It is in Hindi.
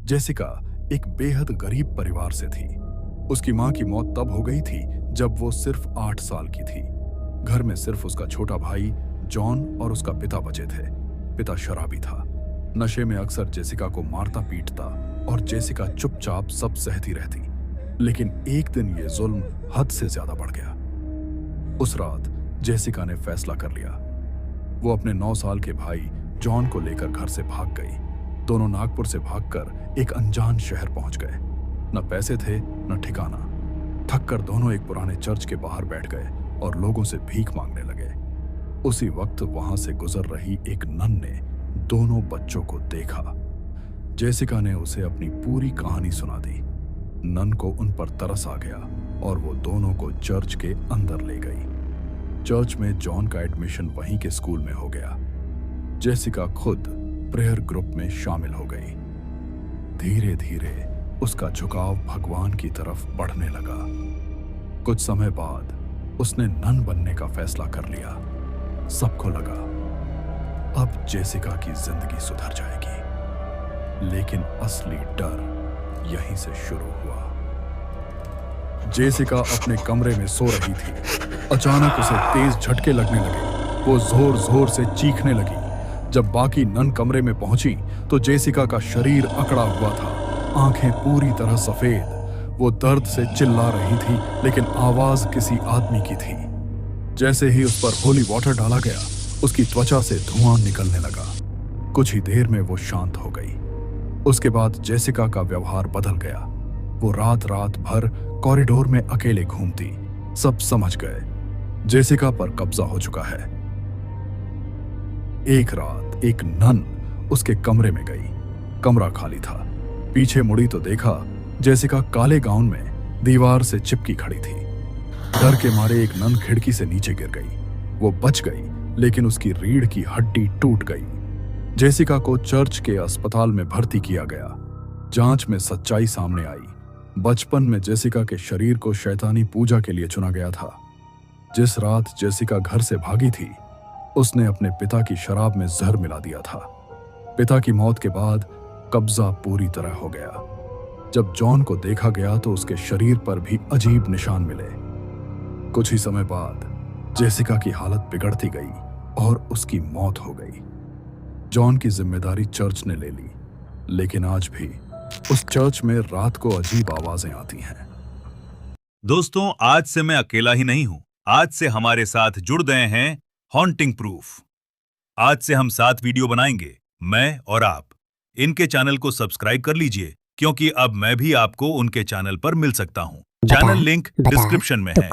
जेसिका एक बेहद गरीब परिवार से थी। उसकी मां की मौत तब हो गई थी जब वो सिर्फ 8 साल की थी। घर में सिर्फ उसका छोटा भाई जॉन और उसका पिता बचे थे। पिता शराबी था, नशे में अक्सर जेसिका को मारता पीटता और जेसिका चुपचाप सब सहती रहती। लेकिन एक दिन ये जुल्म हद से ज्यादा बढ़ गया। उस रात जेसिका ने फैसला कर लिया। वो अपने 9 साल के भाई जॉन को लेकर घर से भाग गई। दोनों नागपुर से भागकर एक अनजान शहर पहुंच गए। न पैसे थे न ठिकाना। थककर दोनों एक पुराने चर्च के बाहर बैठ गए और लोगों से भीख मांगने लगे। उसी वक्त वहां से गुजर रही एक नन ने दोनों बच्चों को देखा। जेसिका ने उसे अपनी पूरी कहानी सुना दी। नन को उन पर तरस आ गया और वो दोनों को चर्च के अंदर ले गई। चर्च में जॉन का एडमिशन वहीं के स्कूल में हो गया। जेसिका खुद प्रेयर ग्रुप में शामिल हो गई। धीरे धीरे उसका झुकाव भगवान की तरफ बढ़ने लगा। कुछ समय बाद उसने नन बनने का फैसला कर लिया। सबको लगा अब जेसिका की जिंदगी सुधर जाएगी। लेकिन असली डर यहीं से शुरू हुआ। जेसिका अपने कमरे में सो रही थी। अचानक उसे तेज झटके लगने लगे। वो जोर जोर से चीखने लगी। जब बाकी नन कमरे में पहुंची तो जेसिका का शरीर अकड़ा हुआ था, आंखें पूरी तरह सफेद। वो दर्द से चिल्ला रही थी, लेकिन आवाज किसी आदमी की थी। जैसे ही उस पर होली वाटर डाला गया, उसकी त्वचा से धुआं निकलने लगा। कुछ ही देर में वो शांत हो गई। उसके बाद जेसिका का व्यवहार बदल गया। वो रात रात भर कॉरिडोर में अकेले घूमती। सब समझ गए जेसिका पर कब्जा हो चुका है। एक रात एक नन उसके कमरे में गई। कमरा खाली था। पीछे मुड़ी तो देखा जेसिका काले गाउन में दीवार से चिपकी खड़ी थी। डर के मारे एक नन खिड़की से नीचे गिर गई। वो बच गई, लेकिन उसकी रीढ़ की हड्डी टूट गई। जेसिका को चर्च के अस्पताल में भर्ती किया गया। जांच में सच्चाई सामने आई। बचपन में जेसिका के शरीर को शैतानी पूजा के लिए चुना गया था। जिस रात जेसिका घर से भागी थी, उसने अपने पिता की शराब में जहर मिला दिया था। पिता की मौत के बाद कब्जा पूरी तरह हो गया। जब जॉन को देखा गया तो उसके शरीर पर भी अजीब निशान मिले। कुछ ही समय बाद जेसिका की हालत बिगड़ती गई और उसकी मौत हो गई। जॉन की जिम्मेदारी चर्च ने ले ली, लेकिन आज भी उस चर्च में रात को अजीब आवाजें आती हैं। दोस्तों, आज से मैं अकेला ही नहीं हूं। आज से हमारे साथ जुड़ गए हैं हॉन्टिंग प्रूफ। आज से हम 7 वीडियो बनाएंगे, मैं और आप। इनके चैनल को सब्सक्राइब कर लीजिए, क्योंकि अब मैं भी आपको उनके चैनल पर मिल सकता हूं। चैनल लिंक डिस्क्रिप्शन में है।